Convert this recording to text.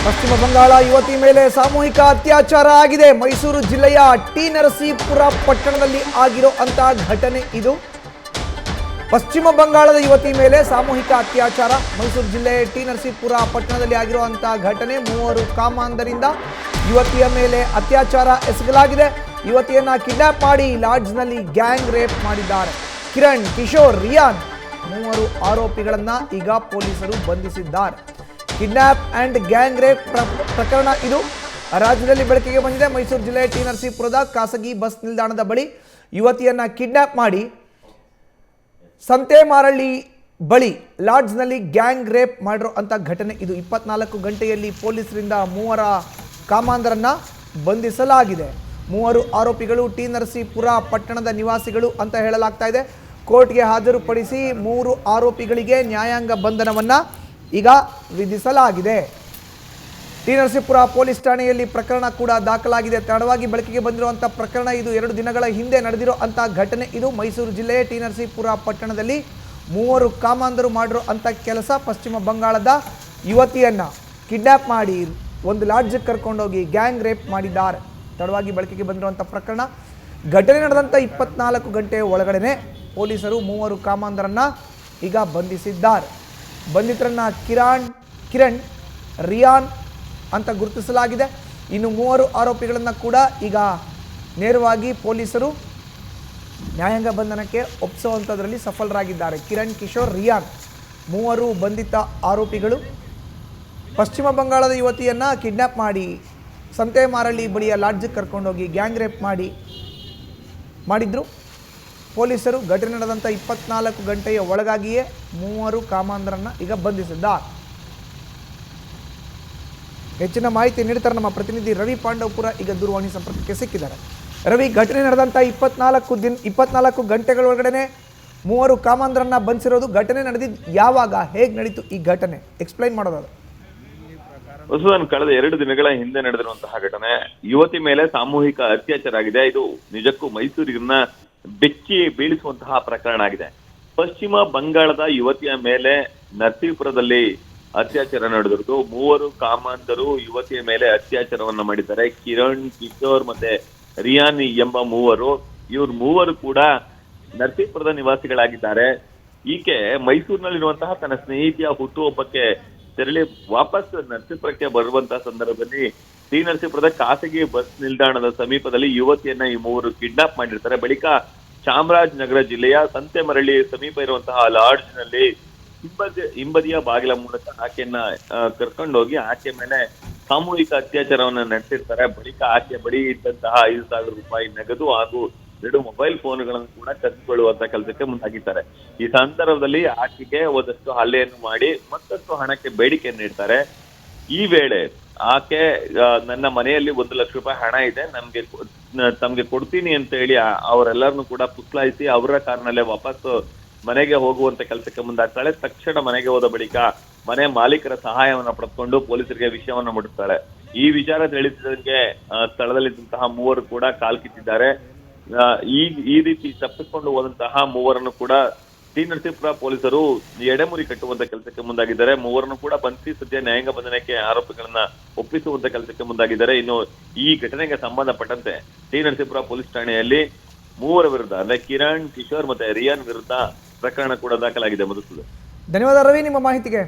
ಪಶ್ಚಿಮ ಬಂಗಾಳ ಯುವತಿ ಮೇಲೆ ಸಾಮೂಹಿಕ ಅತ್ಯಾಚಾರ ಆಗಿದೆ. ಮೈಸೂರು ಜಿಲ್ಲೆಯ ಟಿ ನರಸೀಪುರ ಪಟ್ಟಣದಲ್ಲಿ ಆಗಿರೋ ಅಂತ ಘಟನೆ ಇದು. ಪಶ್ಚಿಮ ಬಂಗಾಳದ ಯುವತಿ ಮೇಲೆ ಸಾಮೂಹಿಕ ಅತ್ಯಾಚಾರ. ಮೈಸೂರು ಜಿಲ್ಲೆ ಟಿ ನರಸೀಪುರ ಪಟ್ಟಣದಲ್ಲಿ ಆಗಿರುವಂತ ಘಟನೆ. ಮೂವರು ಕಾಮಾಂಧರಿಂದ ಯುವತಿಯ ಮೇಲೆ ಅತ್ಯಾಚಾರ ಎಸಗಲಾಗಿದೆ. ಯುವತಿಯನ್ನ ಕಿಡ್ನಾಪ್ ಮಾಡಿ ಲಾಡ್ಜ್ನಲ್ಲಿ ಗ್ಯಾಂಗ್ ರೇಪ್ ಮಾಡಿದ್ದಾರೆ. ಕಿರಣ್, ಕಿಶೋರ್, ರಿಯಾನ್ ಮೂವರು ಆರೋಪಿಗಳನ್ನ ಈಗ ಪೊಲೀಸರು ಬಂಧಿಸಿದ್ದಾರೆ. ಕಿಡ್ನಾಪ್ ಅಂಡ್ ಗ್ಯಾಂಗ್ ರೇಪ್ ಪ್ರಕರಣ ಇದು ರಾಜ್ಯದಲ್ಲಿ ಬೆಳಕಿಗೆ ಬಂದಿದೆ. ಮೈಸೂರು ಜಿಲ್ಲೆ ಟಿ ನರಸೀಪುರದ ಖಾಸಗಿ ಬಸ್ ನಿಲ್ದಾಣದ ಬಳಿ ಯುವತಿಯನ್ನ ಕಿಡ್ನಾಪ್ ಮಾಡಿ ಸಂತೆಮಾರಳ್ಳಿ ಬಳಿ ಲಾಡ್ಜ್ನಲ್ಲಿ ಗ್ಯಾಂಗ್ ರೇಪ್ ಮಾಡಿರೋ ಅಂತ ಘಟನೆ ಇದು. 24 ಗಂಟೆಯಲ್ಲಿ ಪೊಲೀಸರಿಂದ ಮೂವರ ಕಾಮಾಂಧರನ್ನ ಬಂಧಿಸಲಾಗಿದೆ. ಮೂವರು ಆರೋಪಿಗಳು ಟಿ ನರಸೀಪುರ ಪಟ್ಟಣದ ನಿವಾಸಿಗಳು ಅಂತ ಹೇಳಲಾಗ್ತಾ ಇದೆ. ಕೋರ್ಟ್ಗೆ ಹಾಜರುಪಡಿಸಿ ಮೂರು ಆರೋಪಿಗಳಿಗೆ ನ್ಯಾಯಾಂಗ ಬಂಧನವನ್ನ ಈಗ ವಿಧಿಸಲಾಗಿದೆ. ಟಿ ನರಸೀಪುರ ಪೊಲೀಸ್ ಠಾಣೆಯಲ್ಲಿ ಪ್ರಕರಣ ಕೂಡ ದಾಖಲಾಗಿದೆ. ತಡವಾಗಿ ಬೆಳಕಿಗೆ ಬಂದಿರುವಂಥ ಪ್ರಕರಣ ಇದು. 2 ದಿನಗಳ ಹಿಂದೆ ನಡೆದಿರೋ ಅಂಥ ಘಟನೆ ಇದು. ಮೈಸೂರು ಜಿಲ್ಲೆಯ ಟಿ ನರಸೀಪುರ ಪಟ್ಟಣದಲ್ಲಿ ಮೂವರು ಕಾಮಾಂಧರು ಮಾಡಿರೋ ಅಂಥ ಕೆಲಸ. ಪಶ್ಚಿಮ ಬಂಗಾಳದ ಯುವತಿಯನ್ನ ಕಿಡ್ನಾಪ್ ಮಾಡಿ ಒಂದು ಲಾಡ್ಜ್ಗೆ ಕರ್ಕೊಂಡೋಗಿ ಗ್ಯಾಂಗ್ ರೇಪ್ ಮಾಡಿದ್ದಾರೆ. ತಡವಾಗಿ ಬೆಳಕಿಗೆ ಬಂದಿರುವಂಥ ಪ್ರಕರಣ. ಘಟನೆ ನಡೆದಂಥ 24 ಗಂಟೆ ಒಳಗಡೆ ಪೊಲೀಸರು ಮೂವರು ಕಾಮಾಂಧರನ್ನ ಈಗ ಬಂಧಿಸಿದ್ದಾರೆ. ಬಂಧಿತರನ್ನ ಕಿರಣ್, ರಿಯಾನ್ ಅಂತ ಗುರುತಿಸಲಾಗಿದೆ. ಇನ್ನು ಮೂವರು ಆರೋಪಿಗಳನ್ನು ಕೂಡ ಈಗ ನೇರವಾಗಿ ಪೊಲೀಸರು ನ್ಯಾಯಾಂಗ ಬಂಧನಕ್ಕೆ ಒಪ್ಪಿಸುವಂಥದ್ರಲ್ಲಿ ಸಫಲರಾಗಿದ್ದಾರೆ. ಕಿರಣ್, ಕಿಶೋರ್, ರಿಯಾನ್ ಮೂವರು ಬಂಧಿತ ಆರೋಪಿಗಳು ಪಶ್ಚಿಮ ಬಂಗಾಳದ ಯುವತಿಯನ್ನು ಕಿಡ್ನಾಪ್ ಮಾಡಿ ಸಂತೆಮಾರಳ್ಳಿ ಬಳಿಯ ಲಾಡ್ಜ್ಗೆ ಕರ್ಕೊಂಡೋಗಿ ಗ್ಯಾಂಗ್ ರೇಪ್ ಮಾಡಿದ್ರು. ಪೊಲೀಸರು ಘಟನೆ ನಡೆದಂಥ 24 ಗಂಟೆಯ ಒಳಗಾಗಿಯೇ ಮೂವರು ಕಾಮಾಂಧರನ್ನು ಈಗ ಬಂಧಿಸಿದ್ದಾರೆ. ಹೆಚ್ಚಿನ ಮಾಹಿತಿ ನೀಡ್ತಾರೆ ನಮ್ಮ ಪ್ರತಿನಿಧಿ ರವಿ ಪಾಂಡವಪುರ ಈಗ ದೂರವಾಣಿ ಸಂಪರ್ಕಕ್ಕೆ ಸಿಕ್ಕಿದ್ದಾರೆ. ರವಿ, ಘಟನೆ ನಡೆದಂಥ 24 ಗಂಟೆಗಳ ಒಳಗಡೆ ಮೂವರು ಕಾಮಾಂಧರನ್ನ ಬಂಧಿಸಿರೋದು. ಘಟನೆ ನಡೆದಿದ್ದು ಯಾವಾಗ, ಹೇಗೆ ನಡೀತು ಈ ಘಟನೆ, ಎಕ್ಸ್ಪ್ಲೈನ್ ಮಾಡೋದು. ವಸುಧನ್, ಕಳೆದ 2 ದಿನಗಳ ಹಿಂದೆ ನಡೆದಿರುವಂತಹ ಘಟನೆ. ಯುವತಿ ಮೇಲೆ ಸಾಮೂಹಿಕ ಅತ್ಯಾಚಾರ ಆಗಿದೆ. ಇದು ನಿಜಕ್ಕೂ ಮೈಸೂರಿನ ಬೆಚ್ಚಿ ಬೀಳಿಸುವಂತಹ ಪ್ರಕರಣ ಆಗಿದೆ. ಪಶ್ಚಿಮ ಬಂಗಾಳದ ಯುವತಿಯ ಮೇಲೆ ನರಸೀಪುರದಲ್ಲಿ ಅತ್ಯಾಚಾರ ನಡೆದಿರೋದು. ಮೂವರು ಕಾಮಾಂಧರು ಯುವತಿಯ ಮೇಲೆ ಅತ್ಯಾಚಾರವನ್ನ ಮಾಡಿದ್ದಾರೆ. ಕಿರಣ್, ಕಿಶೋರ್ ಮತ್ತೆ ರಿಯಾನ್ ಎಂಬ ಮೂವರು. ಇವ್ರು ಮೂವರು ಕೂಡ ನರಸೀಪುರದ ನಿವಾಸಿಗಳಾಗಿದ್ದಾರೆ. ಈಕೆ ಮೈಸೂರಿನಲ್ಲಿರುವಂತಹ ತನ್ನ ಸ್ನೇಹಿತೆಯ ಹುಟ್ಟುಹಬ್ಬಕ್ಕೆ ತೆರಳಿ ವಾಪಸ್ ನರಸೀಪುರಕ್ಕೆ ಬರುವಂತಹ ಸಂದರ್ಭದಲ್ಲಿ ಟಿ ನರಸೀಪುರದ ಖಾಸಗಿ ಬಸ್ ನಿಲ್ದಾಣದ ಸಮೀಪದಲ್ಲಿ ಯುವತಿಯನ್ನ ಈ ಮೂವರು ಕಿಡ್ನಾಪ್ ಮಾಡಿರ್ತಾರೆ. ಬಳಿಕ ಚಾಮರಾಜನಗರ ಜಿಲ್ಲೆಯ ಸಂತೆಮರಳ್ಳಿ ಸಮೀಪ ಇರುವಂತಹ ಲಾಡ್ಜ್ನಲ್ಲಿ ಹಿಂಬದಿಯ ಬಾಗಿಲ ಮೂಲಕ ಆಕೆಯನ್ನ ಕರ್ಕೊಂಡೋಗಿ ಆಕೆ ಮೇಲೆ ಸಾಮೂಹಿಕ ಅತ್ಯಾಚಾರವನ್ನ ನಡೆಸಿರ್ತಾರೆ. ಬಳಿಕ ಆಕೆ ಬಳಿ ಇದ್ದಂತಹ 5,000 ರೂಪಾಯಿ ನಗದು ಹಾಗೂ 2 ಮೊಬೈಲ್ ಫೋನ್ಗಳನ್ನು ಕೂಡ ಕಸಿಕೊಳ್ಳುವಂತ ಕೆಲಸಕ್ಕೆ ಮುಂದಾಗಿದ್ದಾರೆ. ಈ ಸಂದರ್ಭದಲ್ಲಿ ಆಕೆಗೆ ಒಂದಷ್ಟು ಹಲ್ಲೆಯನ್ನು ಮಾಡಿ ಮತ್ತಷ್ಟು ಹಣಕ್ಕೆ ಬೇಡಿಕೆಯನ್ನು ನೀಡ್ತಾರೆ. ಈ ವೇಳೆ ಆಕೆ ನನ್ನ ಮನೆಯಲ್ಲಿ 1 ಲಕ್ಷ ರೂಪಾಯಿ ಹಣ ಇದೆ, ತಮ್ಗೆ ಕೊಡ್ತೀನಿ ಅಂತ ಹೇಳಿ ಅವರೆಲ್ಲರನ್ನು ಕೂಡ ಪುಸ್ಲಾಯಿಸಿ ಅವರ ಕಾರ್ನಲ್ಲೇ ವಾಪಸ್ ಮನೆಗೆ ಹೋಗುವಂತ ಕೆಲಸಕ್ಕೆ ಮುಂದಾಗ್ತಾಳೆ. ತಕ್ಷಣ ಮನೆಗೆ ಹೋದ ಬಳಿಕ ಮನೆ ಮಾಲೀಕರ ಸಹಾಯವನ್ನ ಪಡೆದುಕೊಂಡು ಪೊಲೀಸರಿಗೆ ವಿಷಯವನ್ನ ಮುಟ್ಟಿಸ್ತಾಳೆ. ಈ ವಿಚಾರ ತಿಳಿಸಿದಂಗೆ ಸ್ಥಳದಲ್ಲಿದ್ದಂತಹ ಮೂವರು ಕೂಡ ಕಾಲ್ಕಿತ್ತಿದ್ದಾರೆ. ಈ ರೀತಿ ತಪ್ಪಿಸಿಕೊಂಡು ಹೋದಂತಹ ಮೂವರನ್ನು ಕೂಡ ಟಿ ನರಸೀಪುರ ಪೊಲೀಸರು ಎಡೆಮುರಿ ಕಟ್ಟುವಂತ ಕೆಲಸಕ್ಕೆ ಮುಂದಾಗಿದ್ದಾರೆ. ಮೂವರನ್ನು ಕೂಡ ಬಂಧಿಸಿ ಸದ್ಯ ನ್ಯಾಯಾಂಗ ಬಂಧನಕ್ಕೆ ಆರೋಪಿಗಳನ್ನ ಒಪ್ಪಿಸುವಂತ ಕೆಲಸಕ್ಕೆ ಮುಂದಾಗಿದ್ದಾರೆ. ಇನ್ನು ಈ ಘಟನೆಗೆ ಸಂಬಂಧಪಟ್ಟಂತೆ ಟಿ ನರಸೀಪುರ ಪೊಲೀಸ್ ಠಾಣೆಯಲ್ಲಿ ಮೂವರ ವಿರುದ್ಧ ಅಂದ್ರೆ ಕಿರಣ್, ಕಿಶೋರ್ ಮತ್ತೆ ರಿಯಾನ್ ವಿರುದ್ಧ ಪ್ರಕರಣ ಕೂಡ ದಾಖಲಾಗಿದೆ. ಮಧುಸೂದನ್, ಧನ್ಯವಾದ ರವಿ ನಿಮ್ಮ ಮಾಹಿತಿಗೆ.